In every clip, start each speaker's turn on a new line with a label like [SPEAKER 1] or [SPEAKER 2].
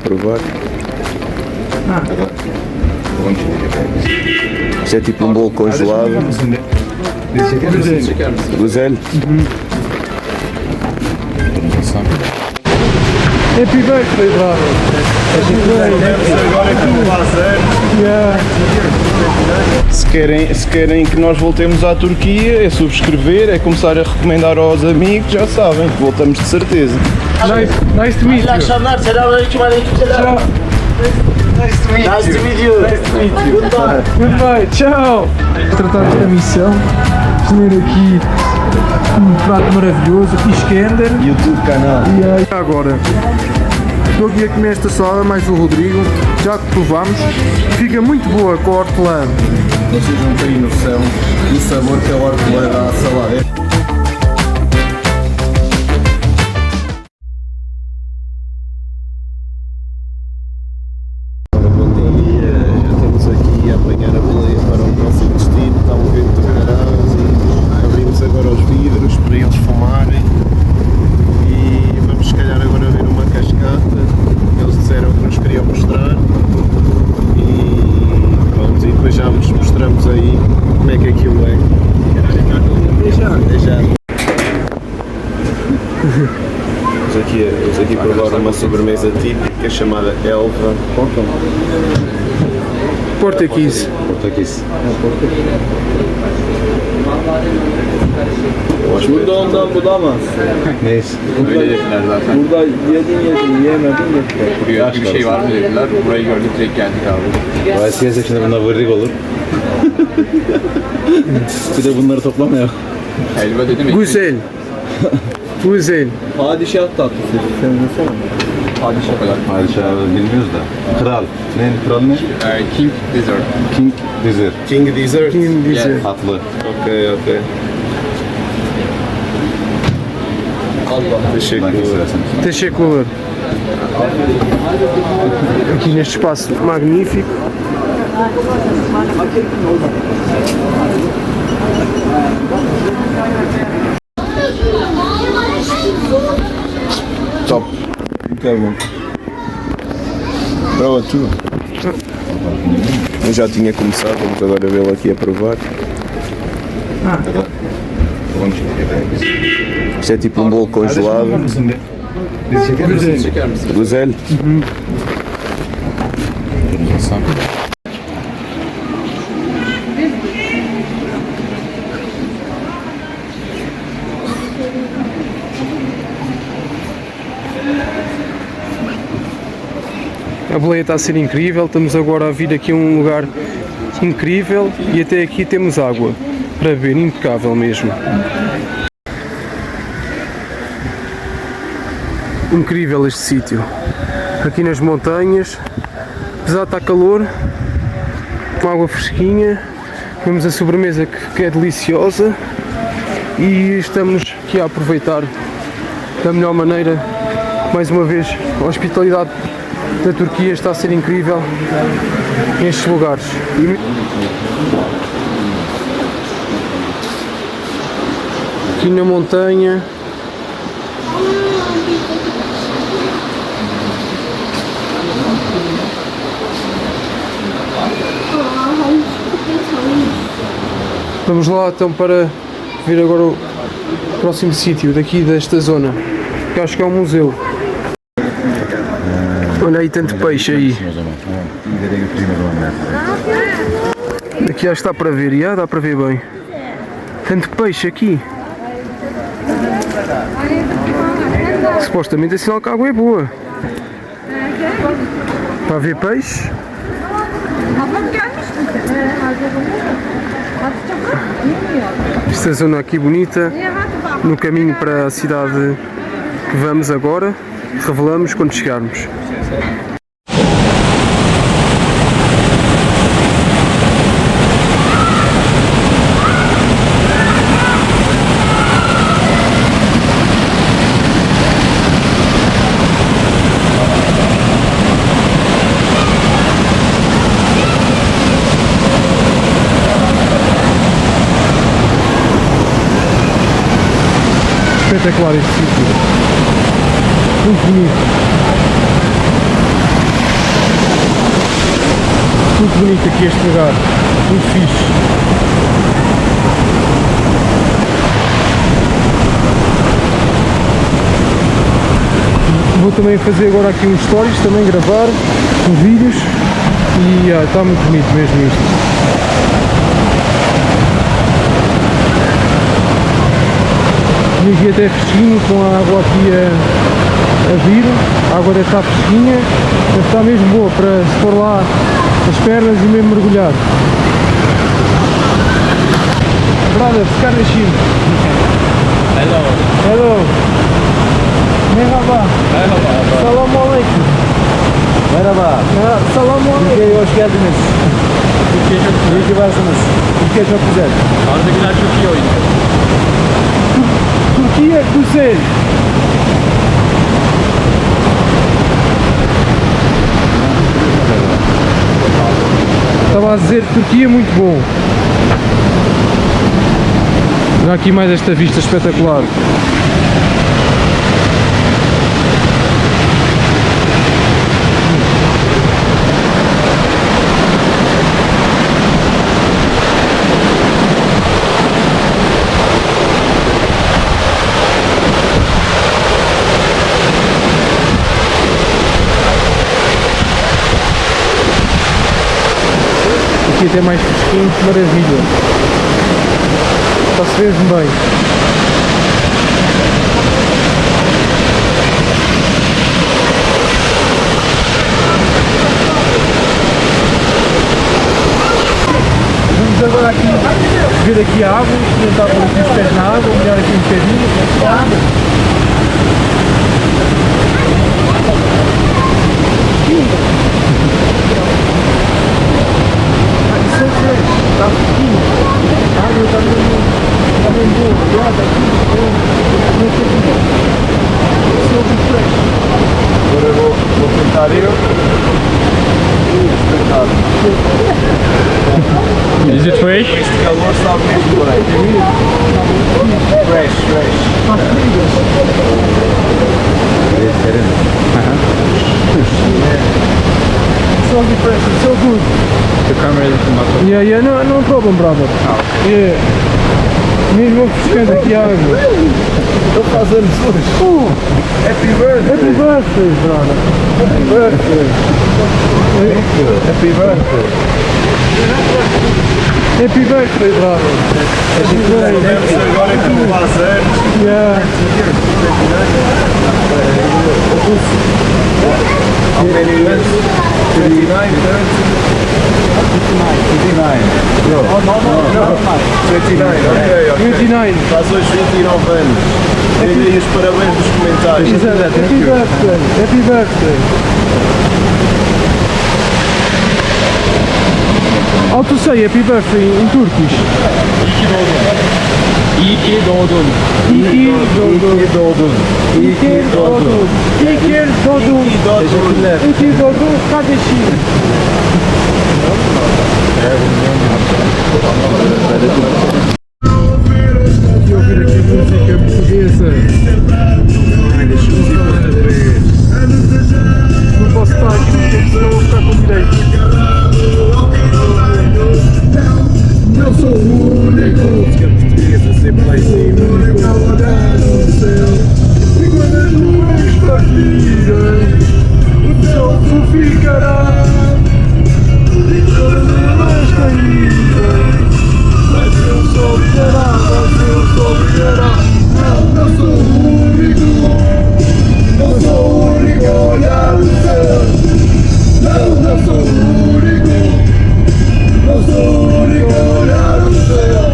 [SPEAKER 1] provar. Isto é tipo um bolo congelado. Groselha.
[SPEAKER 2] Happy birthday, brother.
[SPEAKER 3] Se querem que nós voltemos à Turquia, é subscrever, é começar a recomendar aos amigos, já sabem, voltamos de certeza.
[SPEAKER 2] Nice to meet you.
[SPEAKER 4] Akşamlar, selamünaleyküm, aleykümselam. Nice to meet you. Goodbye.
[SPEAKER 2] Goodbye, tchau. Tratar esta missão, comer aqui um prato maravilhoso, Iskender.
[SPEAKER 3] YouTube canal.
[SPEAKER 2] E aí, agora, estou aqui a comer esta salada, mais o Rodrigo, já que provámos, fica muito boa com a hortelã.
[SPEAKER 3] Vocês não têm noção do sabor que a hortelã dá à salada. Estamos aqui a apanhar a boleia para o próximo destino, está um vento de caralho e abrimos agora os vidros para eles fumarem e vamos se calhar agora ver uma cascata, eles disseram que nos queriam mostrar e pronto, e depois já vos mostramos aí como é que aquilo é. Deixar. Vamos aqui provar uma sobremesa típica chamada Elva.
[SPEAKER 2] Portekiz.
[SPEAKER 3] Burada ondan bulamaz.
[SPEAKER 5] Neyse. Öyle dediler zaten.
[SPEAKER 3] Burada yedin yemedin
[SPEAKER 5] Buraya bir şey var mı dediler. Burayı gördük direkt geldik abi.
[SPEAKER 6] Vay yesek şimdi bunlar vırrik olur. Bir de bunları toplamayalım.
[SPEAKER 5] Helva dedim.
[SPEAKER 2] Güzel. Güzel.
[SPEAKER 3] Padişah tatlısı. Sen desene.
[SPEAKER 5] Padişah kadar.
[SPEAKER 6] Padişahı bilmiyoruz da. Kral. Ne? Kral ne?
[SPEAKER 5] King Dessert.
[SPEAKER 6] King Dessert.
[SPEAKER 3] King Dessert.
[SPEAKER 2] Kim bize.
[SPEAKER 6] Tatlı.
[SPEAKER 3] Okey. Teşekkür
[SPEAKER 6] Buradan
[SPEAKER 3] ederim.
[SPEAKER 6] kesersin.
[SPEAKER 2] Teşekkürler. Aqui neste espaço magnífico.
[SPEAKER 3] Top. Muito bom. Pronto. Eu já tinha começado, vamos agora vê-lo aqui a provar. Isto é tipo um bolo congelado. Groselha.
[SPEAKER 2] A boleia está a ser incrível, estamos agora a vir aqui a um lugar incrível e até aqui temos água para beber, impecável mesmo. Incrível este sítio, aqui nas montanhas, apesar de estar calor, com água fresquinha, temos a sobremesa que é deliciosa e estamos aqui a aproveitar da melhor maneira, mais uma vez, a hospitalidade da Turquia está a ser incrível nestes lugares. Aqui na montanha. Vamos lá então para ver agora o próximo sítio daqui desta zona, que acho que é um museu. Olha aí tanto peixe aí. Aqui acho que dá para ver, já dá para ver bem. Tanto peixe aqui. Supostamente é sinal que a água é boa. Para ver peixe. Esta zona aqui bonita, no caminho para a cidade que vamos agora, revelamos quando chegarmos. Espetacular este sítio, muito bonito. Muito bonito aqui este lugar, muito fixe. Vou também fazer agora aqui uns stories, também gravar uns vídeos e está muito bonito mesmo isto. E aqui até fresquinho, com a água aqui a vir, a água deve estar fresquinha, deve estar mesmo boa para se pôr lá as pernas e mesmo mergulhar. Brother, Skarnashim. Hello. Merhaba. Selamun aleyküm.
[SPEAKER 3] Merhaba.
[SPEAKER 2] Selamun aleyküm.
[SPEAKER 3] Türkiye'ye hoş geldiniz.
[SPEAKER 5] Türkiye çok güzel.
[SPEAKER 3] İyi ki varsınız. Türkiye çok güzel.
[SPEAKER 5] Arda Güler çok iyi oynuyor.
[SPEAKER 2] Türkiye güzel. Estava a dizer Turquia muito bom. Olha aqui mais esta vista espetacular. Aqui até mais fresquinho, que maravilha. Está-se mesmo bem. Vamos agora aqui ver aqui a água, tentar pôr aqui os pés na água, molhar aqui um bocadinho. Está fresquinho, a água está bem boa, gelada aqui, não sei como é. Silver fresh.
[SPEAKER 3] Agora vou tentar eu.
[SPEAKER 5] Is it fresh?
[SPEAKER 3] Este calor sabe mesmo bem. Fresh.
[SPEAKER 2] Está frio. So refreshing, so good.
[SPEAKER 5] The camera is not.
[SPEAKER 2] Yeah, no problem, brother. Yeah. Mesmo refrescante aqui a água.
[SPEAKER 3] Ele faz anos hoje. Happy birthday.
[SPEAKER 2] Happy birthday, brother.
[SPEAKER 3] Happy birthday. Happy birthday.
[SPEAKER 2] Happy birthday, brother. Happy birthday.
[SPEAKER 3] Agora que tu faz anos.
[SPEAKER 2] Yeah.
[SPEAKER 3] How many years? 39, 30? 29. No. 29, ok.
[SPEAKER 2] 29.
[SPEAKER 3] Faz hoje 29 anos. Dê-lhe os parabéns nos comentários.
[SPEAKER 2] Happy birthday. Happy birthday. How to say happy birthday in Turkish?
[SPEAKER 5] İyi ki doğdun.
[SPEAKER 2] İyi ki doğdun.
[SPEAKER 3] İyi doğdun.
[SPEAKER 2] İyi ki doğdun. İyi ki doğdun.
[SPEAKER 3] Teşekkürler.
[SPEAKER 2] İyi ki doğdun kardeşim. Eu ouvir aqui música portuguesa. Não posso estar aqui no tempo, senão vou ficar com direito. Eu sou o único.
[SPEAKER 3] Música portuguesa sempre lá em cima.
[SPEAKER 2] E quando as nuvens partirem, o céu ficará. E todas elas caírem, mas eu só brilhará, Eu sou o único a olhar o céu. Não sou o único a olhar o céu.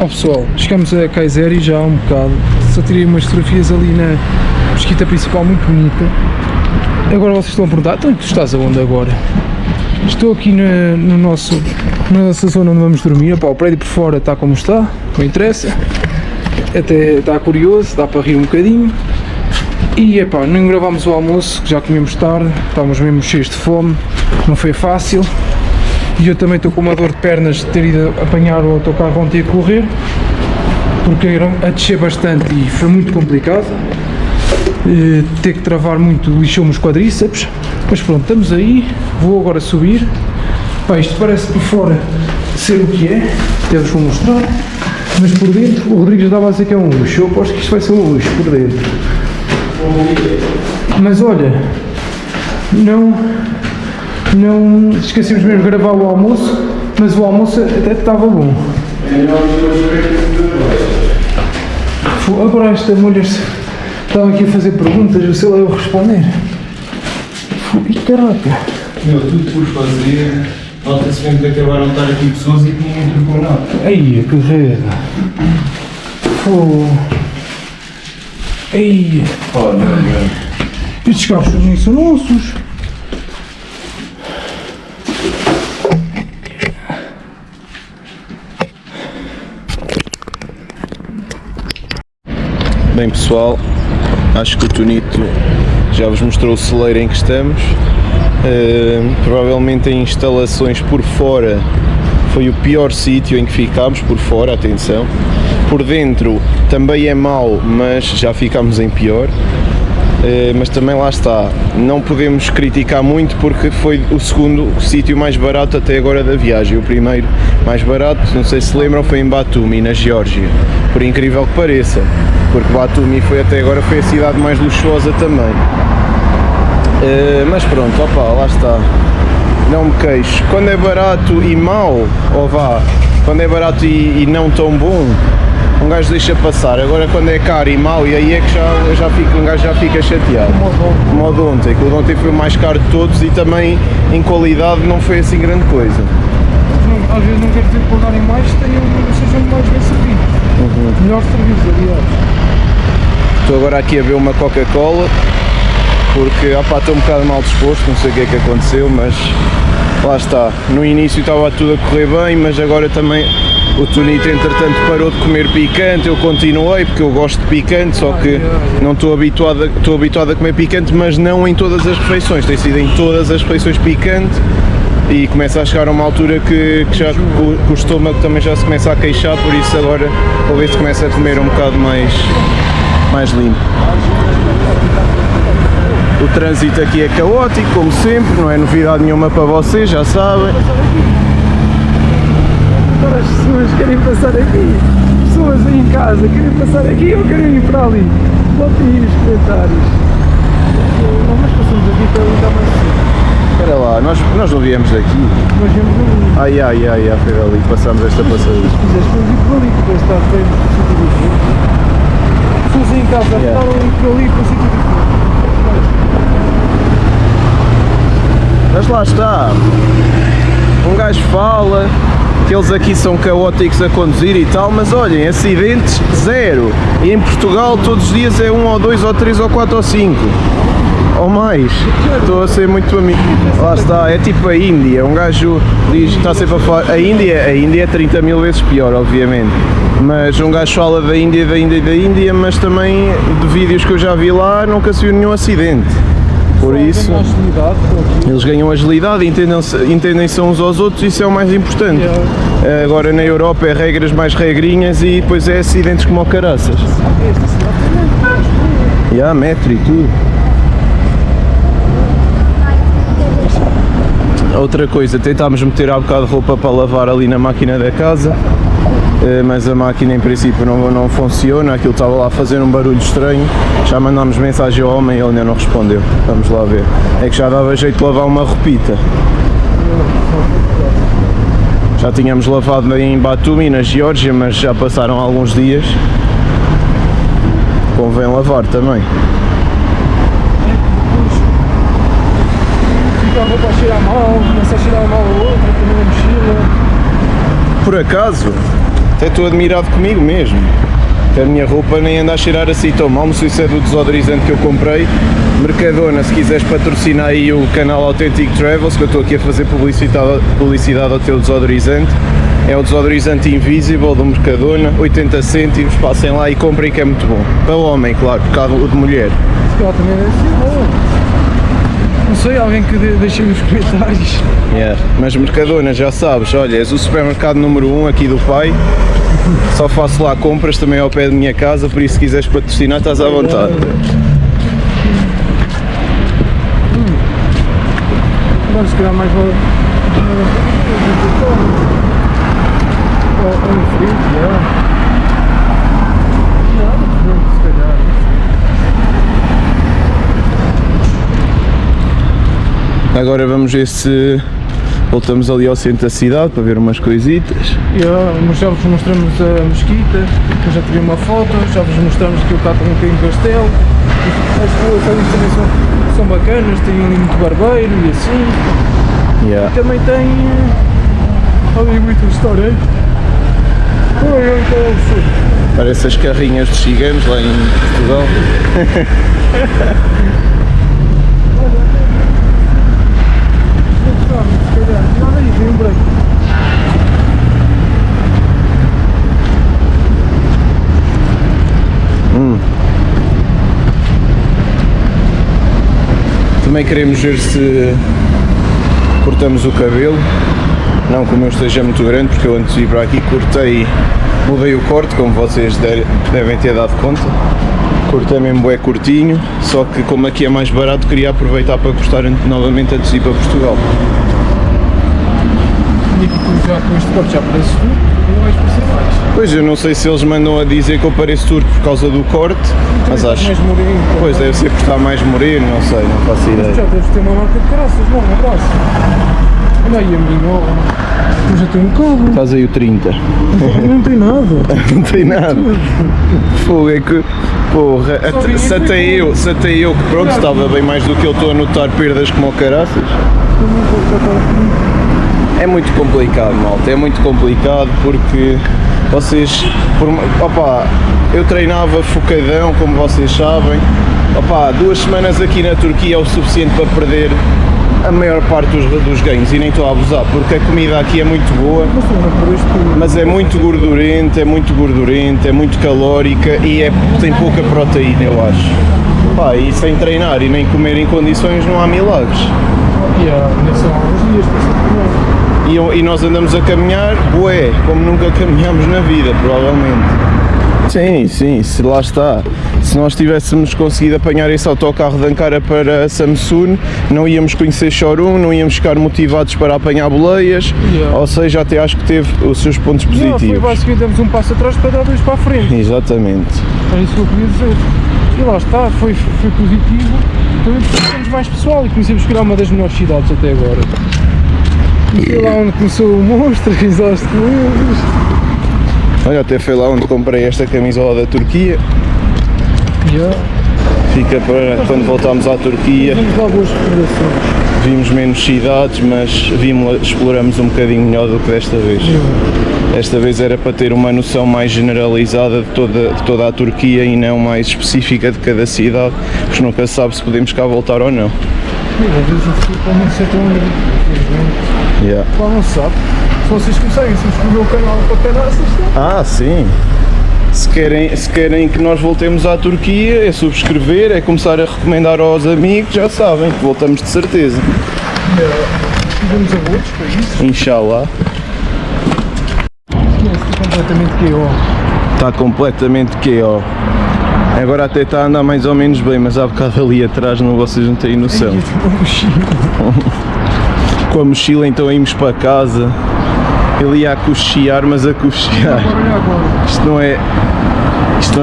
[SPEAKER 2] Pessoal, chegamos a Kayseri já há um bocado, só tirei umas fotografias ali na mesquita principal muito bonita. Agora vocês estão a perguntar, então tu estás aonde agora? Estou aqui na nossa zona onde vamos dormir. Opa, o prédio por fora está como está, não interessa, até está curioso, dá para rir um bocadinho. E epá, não gravámos o almoço, que já comemos tarde, estávamos mesmo cheios de fome, não foi fácil. E eu também estou com uma dor de pernas de ter ido apanhar o autocarro ontem a correr, porque era a descer bastante e foi muito complicado. Ter que travar muito, lixou-me os quadríceps, mas pronto, estamos aí, vou agora subir. Pá, isto parece por fora ser o que é, até vos vou mostrar, mas por dentro o Rodrigues estava a dizer que é um luxo, eu aposto que isto vai ser um luxo por dentro. Mas olha, não esquecemos mesmo de gravar o almoço, mas o almoço até estava bom. Agora esta mulher estava aqui a fazer perguntas, eu sei lá eu responder. E caraca!
[SPEAKER 3] Meu, tudo por fazer. Nota-se mesmo que acabaram de estar aqui pessoas e que ninguém trocou nada.
[SPEAKER 2] Aí, que reda! Aí!
[SPEAKER 3] Olha, meu.
[SPEAKER 2] Estes carros também são nossos!
[SPEAKER 3] Bem pessoal, acho que o Tonito já vos mostrou o celeiro em que estamos. Provavelmente em instalações por fora foi o pior sítio em que ficámos, por fora, atenção. Por dentro também é mau, mas já ficámos em pior. Mas também lá está, não podemos criticar muito porque foi o segundo sítio mais barato até agora da viagem. O primeiro mais barato, não sei se lembram, foi em Batumi, na Geórgia, por incrível que pareça, porque Batumi foi até agora foi a cidade mais luxuosa também. Mas pronto, opa, lá está, não me queixo. Quando é barato e mau, ou vá, quando é barato e não tão bom, um gajo deixa passar. Agora quando é caro e mau, e aí é que um gajo já fica chateado. Como o de ontem, que o de ontem foi o mais caro de todos e também em qualidade não foi assim grande coisa.
[SPEAKER 2] Não, às vezes não quer dizer que pagarem mais, sejam mais bem servidos. Melhor serviço, aliás.
[SPEAKER 3] Estou agora aqui a ver uma Coca-Cola, porque estou um bocado mal disposto, não sei o que é que aconteceu, mas lá está. No início estava tudo a correr bem, mas agora também o Tonito entretanto parou de comer picante, eu continuei porque eu gosto de picante, só que não estou habituado a comer picante, mas não em todas as refeições, tem sido em todas as refeições picante e começa a chegar a uma altura que o estômago também já se começa a queixar, por isso agora vou ver se começa a comer um bocado mais limpo. O trânsito aqui é caótico, como sempre, não é novidade nenhuma para vocês, já sabem.
[SPEAKER 2] Agora as pessoas querem passar aqui, as pessoas aí em casa querem passar aqui ou querem ir para ali? Botem aí nos comentários. Não, mas passamos aqui para ali, está mais cedo.
[SPEAKER 3] Espera lá, nós não viemos daqui.
[SPEAKER 2] Nós viemos ali.
[SPEAKER 3] Ai, foi ali, passamos esta passagem.
[SPEAKER 2] Se quiseres, podemos ir por ali, porque está bem no sítio diferente. As pessoas aí em casa estavam a ir por ali para o sítio diferente.
[SPEAKER 3] Mas lá está, um gajo fala que eles aqui são caóticos a conduzir e tal, mas olhem, acidentes zero, e em Portugal todos os dias é 1 ou 2 ou 3 ou 4 ou 5 ou mais. Estou a ser muito amigo. Lá está, é tipo a Índia, um gajo diz, está sempre a falar, a Índia é 30 mil vezes pior, obviamente, mas um gajo fala da Índia, mas também de vídeos que eu já vi lá nunca se viu nenhum acidente. Por isso, eles ganham agilidade, entendem-se uns aos outros, isso é o mais importante. Agora na Europa é regras mais regrinhas e depois é acidentes como o caraças. Metro e tudo. Outra coisa, tentámos meter há bocado de roupa para lavar ali na máquina da casa, mas a máquina em princípio não funciona, aquilo estava lá a fazer um barulho estranho, já mandámos mensagem ao homem e ele ainda não respondeu, vamos lá ver. É que já dava jeito de lavar uma roupita. Já tínhamos lavado em Batumi, na Geórgia, mas já passaram alguns dias, convém lavar também.
[SPEAKER 2] Fica a roupa a cheirar mal, começa a cheirar mal a outra, também na mochila.
[SPEAKER 3] Por acaso, até estou admirado comigo mesmo, que a minha roupa nem anda a cheirar assim tão mal, não sei se é do desodorizante que eu comprei. Mercadona, se quiseres patrocinar aí o canal Authentic Travels, que eu estou aqui a fazer publicidade ao teu desodorizante, É o desodorizante Invisible do Mercadona, 80 cêntimos, passem lá e comprem que é muito bom. Para o homem, claro, porque há o de mulher.
[SPEAKER 2] Se calhar também deve ser bom. Não sei, alguém que deixe nos comentários.
[SPEAKER 3] Yeah. Mas Mercadona, já sabes, olha, és o supermercado número 1 aqui do pai. Só faço lá compras também ao pé da minha casa, por isso se quiseres patrocinar estás à vontade.
[SPEAKER 2] Agora se calhar mais vale. Um frio, se calhar.
[SPEAKER 3] Agora vamos ver se voltamos ali ao centro da cidade para ver umas coisitas.
[SPEAKER 2] Mas já vos mostramos a mesquita, eu já tirei uma foto, já vos mostramos que o cá tem um bocadinho de castelo. As ruas ali também são bacanas, tem ali muito barbeiro e assim.
[SPEAKER 3] Yeah.
[SPEAKER 2] E também tem ali muito restaurante.
[SPEAKER 3] Parece as carrinhas dos ciganos lá em Portugal.
[SPEAKER 2] Olha aí, tem um branco.
[SPEAKER 3] Também queremos ver se cortamos o cabelo. Não que o meu esteja muito grande, porque eu antes de ir para aqui cortei, mudei o corte, como vocês devem ter dado conta. Cortei mesmo bué curtinho, só que como aqui é mais barato queria aproveitar para cortar novamente antes de ir para Portugal.
[SPEAKER 2] E que tu já com este corte já pareces tu, não vais parecer mais.
[SPEAKER 3] Pois, eu não sei se eles mandam a dizer que eu pareço turco por causa do corte, mas acho.
[SPEAKER 2] Mais moreno.
[SPEAKER 3] Pois, deve ser por estar mais moreno, não sei, não faço ideia.
[SPEAKER 2] Já deves ter uma marca de caraças, não, um abraço. Olha aí a minha, eu já tenho um cabo.
[SPEAKER 3] Estás aí o 30.
[SPEAKER 2] Não tem nada.
[SPEAKER 3] Não tem nada. Fogo, é que. Porra, se até eu que pronto estava bem mais do que eu estou a notar perdas como o caraças. É muito complicado, malta, é muito complicado porque vocês. Opa, eu treinava focadão, como vocês sabem. Opa, 2 semanas aqui na Turquia é o suficiente para perder a maior parte dos ganhos e nem estou a abusar porque a comida aqui é muito boa, mas é muito gordurenta, é muito calórica e tem pouca proteína, eu acho. Pá, e sem treinar e nem comer em condições não há milagres. E nós andamos a caminhar, bué, como nunca caminhámos na vida, provavelmente. Sim, se lá está. Se nós tivéssemos conseguido apanhar esse autocarro de Ankara para Samsun, não íamos conhecer Chorum, não íamos ficar motivados para apanhar boleias, ou seja, até acho que teve os seus pontos positivos.
[SPEAKER 2] Foi basicamente demos um passo atrás para dar 2 para a frente.
[SPEAKER 3] Exatamente.
[SPEAKER 2] É isso que eu queria dizer. E lá está, foi positivo, também porque temos mais pessoal e conhecemos que era uma das melhores cidades até agora. E foi lá onde começou o monstro, risaste com eles.
[SPEAKER 3] Olha, até foi lá onde comprei esta camisola da Turquia. Fica para quando voltarmos à Turquia.
[SPEAKER 2] Vimos lá boas recordações.
[SPEAKER 3] Vimos menos cidades, mas exploramos um bocadinho melhor do que desta vez. Esta vez era para ter uma noção mais generalizada de toda a Turquia e não mais específica de cada cidade, porque nunca se sabe se podemos cá voltar ou não.
[SPEAKER 2] Às vezes pode não ser tão lindo, infelizmente. Pá, não se sabe. Se vocês começarem a subscrever o canal para caraças,
[SPEAKER 3] Ah, sim. Se querem que nós voltemos à Turquia, é subscrever, é começar a recomendar aos amigos, já sabem que voltamos de certeza.
[SPEAKER 2] Tivemos a outros países.
[SPEAKER 3] Inshallah.
[SPEAKER 2] Está completamente KO.
[SPEAKER 3] Está completamente KO. Agora até está a andar mais ou menos bem, mas há bocado ali atrás vocês não têm noção. Com a mochila então íamos para casa. Ele ia a cochear, mas a cochear. Isto não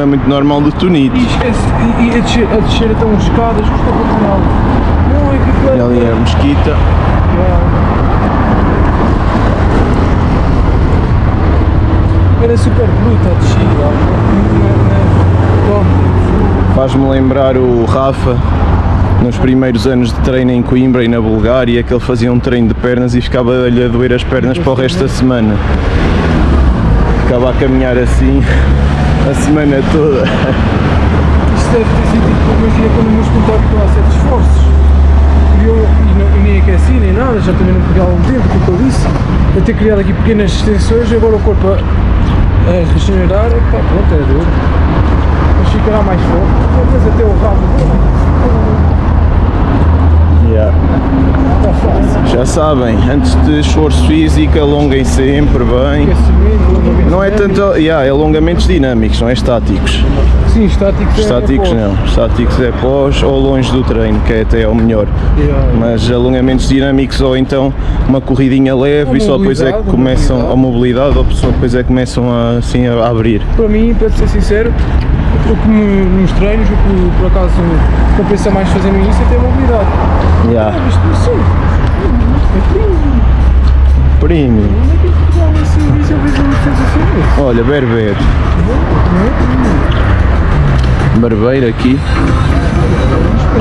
[SPEAKER 3] é muito normal do Tunito.
[SPEAKER 2] E a descer até umas escadas, custa para final. Não é que
[SPEAKER 3] E ali é a mesquita.
[SPEAKER 2] Era super bruta a descida.
[SPEAKER 3] Faz-me lembrar o Rafa nos primeiros anos de treino em Coimbra e na Bulgária, que ele fazia um treino de pernas e ficava-lhe a doer as pernas para o resto da semana. Ficava a caminhar assim a semana toda.
[SPEAKER 2] Isto deve ter sido tipo, imagina quando o meu espetáculo está a 7 esforços. e nem aqueci nem nada, já também não peguei há algum tempo, o que eu disse. Eu ter criado aqui pequenas extensões e agora o corpo a regenerar, pá, pronto, é duro. Mas ficará mais forte, talvez até o rabo dele.
[SPEAKER 3] Yeah.
[SPEAKER 2] Está fácil.
[SPEAKER 3] Já sabem, antes de esforço físico, alonguem sempre bem.
[SPEAKER 2] Aquecimento, alongamento
[SPEAKER 3] Não é
[SPEAKER 2] dinâmico.
[SPEAKER 3] tanto, yeah, alongamentos dinâmicos, não é estáticos.
[SPEAKER 2] Sim, estáticos
[SPEAKER 3] Estáticos
[SPEAKER 2] é
[SPEAKER 3] não, estáticos é pós ou longe do treino, que é até o melhor.
[SPEAKER 2] Yeah.
[SPEAKER 3] Mas alongamentos dinâmicos ou então uma corridinha leve
[SPEAKER 2] Ou
[SPEAKER 3] e só depois é que
[SPEAKER 2] mobilidade,
[SPEAKER 3] começam a mobilidade ou só depois é que começam a, assim, a abrir.
[SPEAKER 2] Para mim, para ser sincero, o que nos treinos, o que por acaso compensa mais fazer no início é ter mobilidade.
[SPEAKER 3] Yeah.
[SPEAKER 2] Isto sim, é premium.
[SPEAKER 3] Premium.
[SPEAKER 2] Onde é que Portugal assim, isso eu vejo uma sensação?
[SPEAKER 3] Olha, berber. Barbeiro aqui.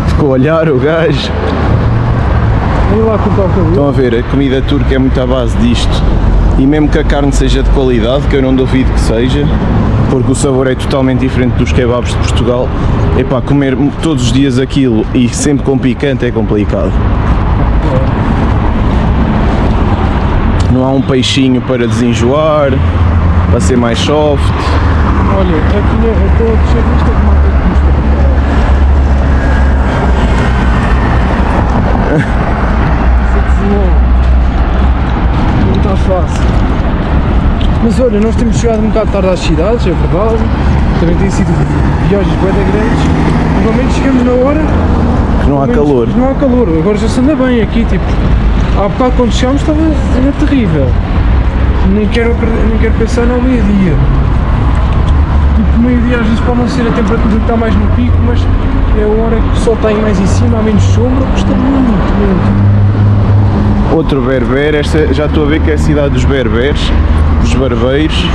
[SPEAKER 3] Ficou a olhar o gajo.
[SPEAKER 2] Vem lá cortar o cabelo.
[SPEAKER 3] Estão a ver, a comida turca é muito à base disto. E mesmo que a carne seja de qualidade, que eu não duvido que seja, porque o sabor é totalmente diferente dos kebabs de Portugal, epá, comer todos os dias aquilo e sempre com picante é complicado. Não há um peixinho para desenjoar, para ser mais soft.
[SPEAKER 2] Olha, aqui eu estou a descer isto, é que mata que custa. Não está fácil. Mas olha, nós temos chegado um bocado tarde às cidades, é verdade. Também tem sido viagens bem grandes. Normalmente chegamos na hora.
[SPEAKER 3] Que não há
[SPEAKER 2] pelo menos,
[SPEAKER 3] calor.
[SPEAKER 2] Não há calor, agora já se anda bem aqui, tipo. Há bocado quando chegámos era terrível. Nem quero pensar no meio-dia. Tipo, meio-dia às vezes pode não ser a temperatura que está mais no pico, mas é a hora que o sol está aí mais em cima, há menos sombra, custa muito.
[SPEAKER 3] Outro berber, esta já estou a ver que é a cidade dos berberes, dos barbeiros.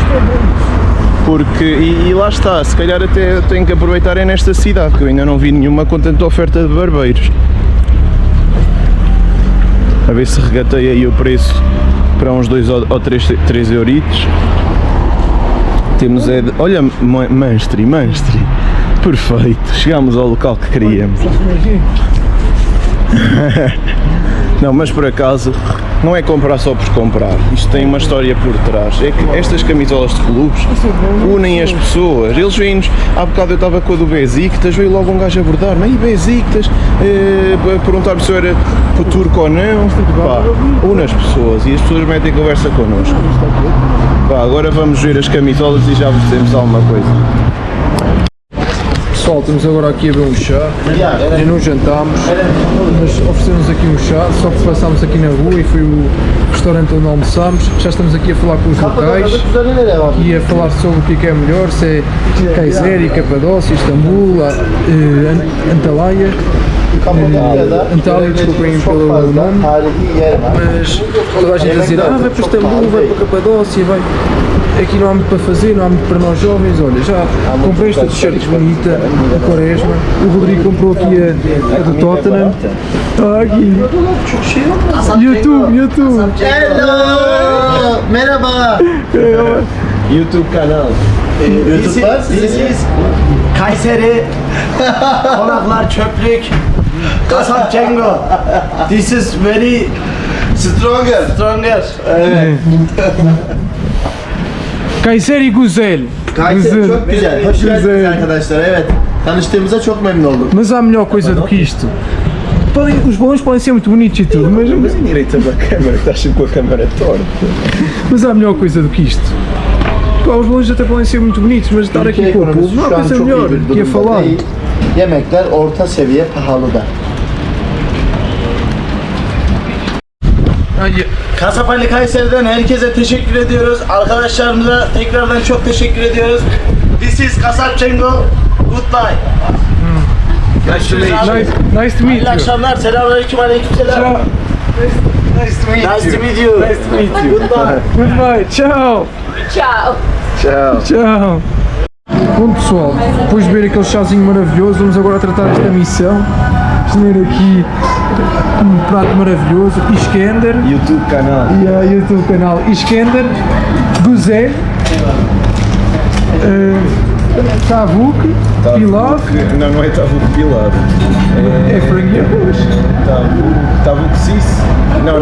[SPEAKER 3] Porque, e lá está, se calhar até tenho que aproveitar é nesta cidade, que eu ainda não vi nenhuma com tanta oferta de barbeiros. A ver se regatei aí o preço para uns 2 ou 3 euritos. Temos é de, olha, Manstri, perfeito, chegámos ao local que queríamos. Não, mas por acaso não é comprar só por comprar, isto tem uma história por trás. É que estas camisolas de clubes unem as pessoas, eles vêm-nos, há bocado eu estava com a do Besiktas, veio logo um gajo abordar-me, aí Besiktas, perguntar-me se eu era turco ou não, pá, une as pessoas e as pessoas metem conversa connosco. Pá, agora vamos ver as camisolas e já vos dizemos alguma coisa.
[SPEAKER 2] Pessoal, estamos agora aqui a beber um chá, já não jantámos, mas oferecemos aqui um chá, só que passámos aqui na rua e foi o restaurante onde almoçámos. Já estamos aqui a falar com os locais e a falar sobre o que é melhor, se é Kayseri, Capadócia, Istambul, Antalya. Antalya, desculpem pelo nome, mas toda a gente a dizer, vai para Istambul, vai para Capadócia, vai. Aqui não há muito para fazer, não há muito para nós jovens. Olha, já comprei esta t-shirt bonita, do Quaresma. O Rodrigo comprou aqui a do Tottenham. Está aqui. YouTube.
[SPEAKER 4] Hello! Merhaba!
[SPEAKER 3] YouTube canal.
[SPEAKER 4] This is Kayseri, Konaklar Çöplük, Kasap Cengo. This is very stronger. Evet.
[SPEAKER 2] Kayseri Güzel.
[SPEAKER 4] Kayseri çok güzel. Hoş geldiniz
[SPEAKER 2] Güzel.
[SPEAKER 4] arkadaşlar. Evet. Tanıştığımıza çok memnun olduk.
[SPEAKER 2] Mas há melhor coisa do que isto. Os balões podem ser muito bonitos e tudo, mas
[SPEAKER 3] Direita da câmera, estás sempre com a câmera torta.
[SPEAKER 2] Mas há melhor coisa do que isto. Pá, os balões até podem ser muito bonitos, mas estar aqui com o povo não há coisa melhor que a falar.
[SPEAKER 4] Yemekler orta seviye pahalı da. Kasap Ali Kayseri'den herkese teşekkür ediyoruz. Arkadaşlarımıza tekrardan çok teşekkür ediyoruz. This is Kasap Cengo. Goodbye. Görüşürüz abi.
[SPEAKER 2] Nice to meet
[SPEAKER 4] Hayırlı
[SPEAKER 2] you.
[SPEAKER 4] akşamlar. Selamünaleyküm. Aleykümselam. Nice to meet you. Goodbye.
[SPEAKER 2] Goodbye, tchau. Tchau. Bom pessoal, depois de beber aquele chazinho maravilhoso, vamos agora tratar esta missão. Comer aqui um prato maravilhoso, Iskender.
[SPEAKER 3] YouTube canal.
[SPEAKER 2] E YouTube canal Iskender Güzel. Tavuk, pilaf.
[SPEAKER 3] Não é Tavuk Pilaf.
[SPEAKER 2] É frango e arroz.
[SPEAKER 3] Tavuk Sis? Não.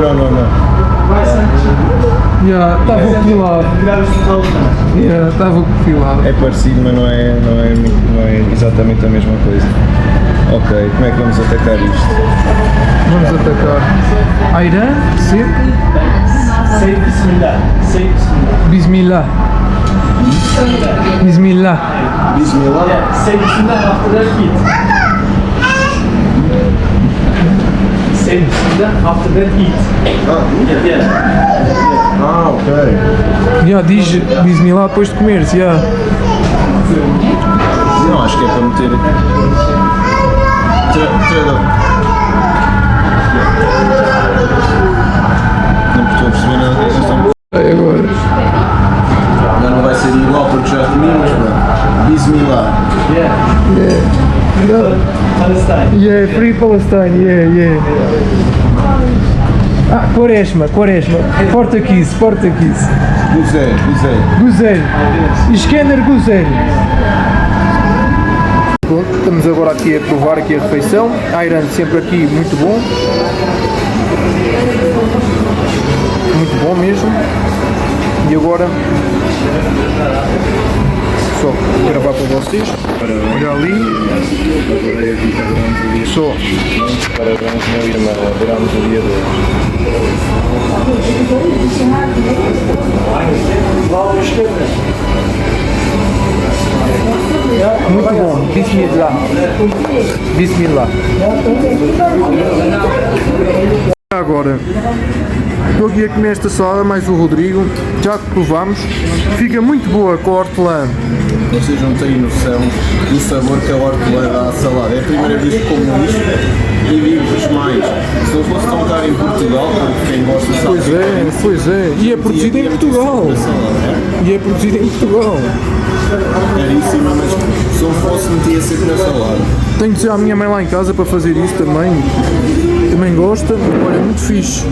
[SPEAKER 2] Yeah, Tavuk pilaf. Yeah, Tavuk pilaf.
[SPEAKER 3] É parecido, mas não é exatamente a mesma coisa. Ok, como é que vamos atacar isto?
[SPEAKER 2] Vamos atacar. Ayran, seco.
[SPEAKER 4] Say bismillah. Say bismillah.
[SPEAKER 2] Bismillah. Bismillah.
[SPEAKER 3] Bismillah.
[SPEAKER 4] Yeah, say bismillah after that eat. Say bismillah after that eat. Yeah.
[SPEAKER 3] Ah, ok.
[SPEAKER 2] Yeah, diz Bismillah depois de comeres. Yeah.
[SPEAKER 3] Não, acho que é para meter. Não estou a perceber nada disso.
[SPEAKER 2] Aí agora.
[SPEAKER 3] Agora não vai ser igual porque já comi, mas pronto. Bismillah.
[SPEAKER 4] Palestine.
[SPEAKER 2] Yeah, Free Palestine. Yeah. Ah, Quaresma. Português.
[SPEAKER 3] Guzé.
[SPEAKER 2] Guzel. Iskender Guzel. Pronto, estamos agora aqui a provar aqui a refeição. Ayran sempre aqui muito bom. Muito bom mesmo. E agora só gravar para vocês. Olha ali. Só.
[SPEAKER 3] Parabéns, meu irmão. Adoramos o dia de hoje.
[SPEAKER 2] Muito bom. Bismillah. Agora, estou aqui a comer esta salada, mais o Rodrigo, já que provámos, fica muito boa com a hortelã.
[SPEAKER 3] Vocês não têm noção do sabor que a hortelã dá à salada. É a primeira vez que como isto e digo-vos mais. Se não fosse tão caro em Portugal, porque quem gosta sabe.
[SPEAKER 2] Pois é. E é produzido em Portugal.
[SPEAKER 3] Caríssima, mas se não fosse metia sempre na salada.
[SPEAKER 2] Tenho de dizer à minha mãe lá em casa para fazer isso também. Também gosta. Olha, é muito fixe.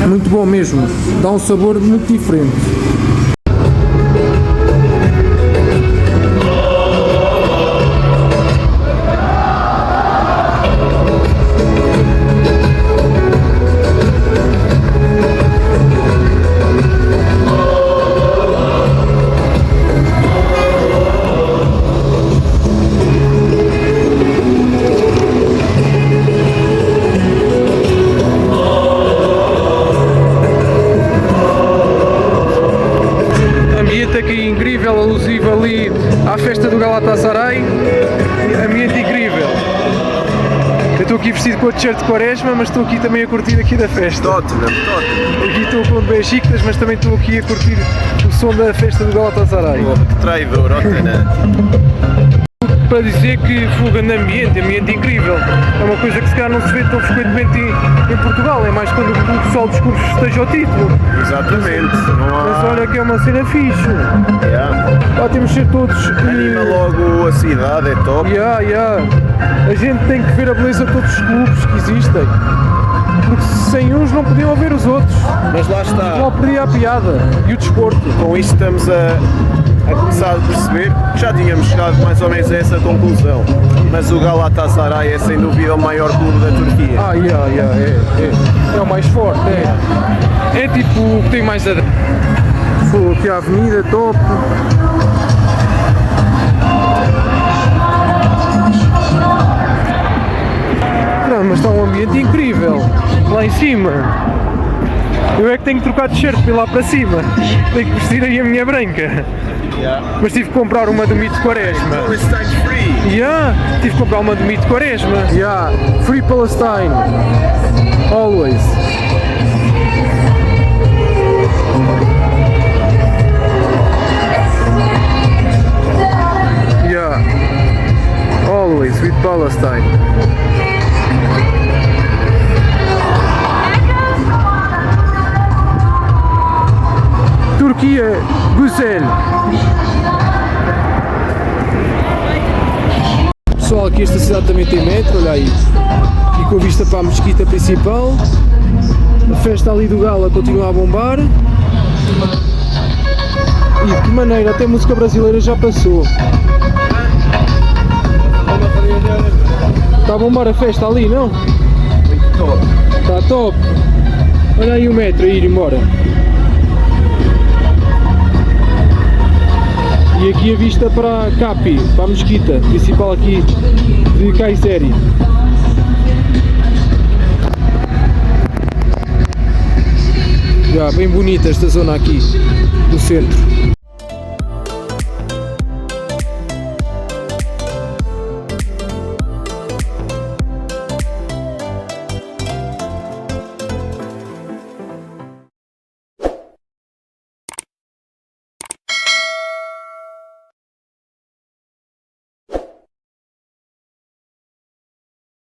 [SPEAKER 2] Muito bom mesmo. Dá um sabor muito diferente. Aqui incrível, alusivo ali à festa do Galatasaray, ambiente incrível. Eu estou aqui vestido com a t-shirt de Quaresma, mas estou aqui também a curtir aqui da festa.
[SPEAKER 3] Tottenham.
[SPEAKER 2] Aqui estou com o de Besiktas, mas também estou aqui a curtir o som da festa do Galatasaray.
[SPEAKER 3] Que traidor, Tottenham.
[SPEAKER 2] Para dizer que fuga no ambiente incrível. É uma coisa que se calhar não se vê tão frequentemente em Portugal, é mais quando o pessoal dos clubes festeja o título.
[SPEAKER 3] Exatamente. Não há...
[SPEAKER 2] Mas olha que é uma cena fixe. Lá temos de ser todos.
[SPEAKER 3] Anima logo a cidade, é top.
[SPEAKER 2] A gente tem que ver a beleza de todos os clubes que existem. Porque sem uns não podiam haver os outros.
[SPEAKER 3] Mas lá está.
[SPEAKER 2] Lá perdia a piada. E o desporto.
[SPEAKER 3] Com isso estamos a começar a perceber que já tínhamos chegado mais ou menos a essa conclusão. Mas o Galatasaray é sem dúvida o maior clube da Turquia.
[SPEAKER 2] É o mais forte, é tipo o que tem mais a... Foi aqui a avenida, top. Não, mas está um ambiente incrível, lá em cima. Eu é que tenho que trocar de shirt para ir lá para cima. Tenho que vestir aí a minha branca. Mas tive que comprar uma do Mito Quaresma. Tive que comprar uma do Mito Quaresma. Free Palestine. Always. Always with Palestine. Turquia, Güzel. Pessoal, aqui esta cidade também tem metro, olha aí. E com vista para a mesquita principal. A festa ali do Gala continua a bombar. E maneira, até música brasileira já passou. Está a bombar a festa ali, não? Está top. Olha aí o metro a ir embora. E aqui a vista para Capi, para a mesquita principal aqui de Kayseri. Já, bem bonita esta zona aqui do centro.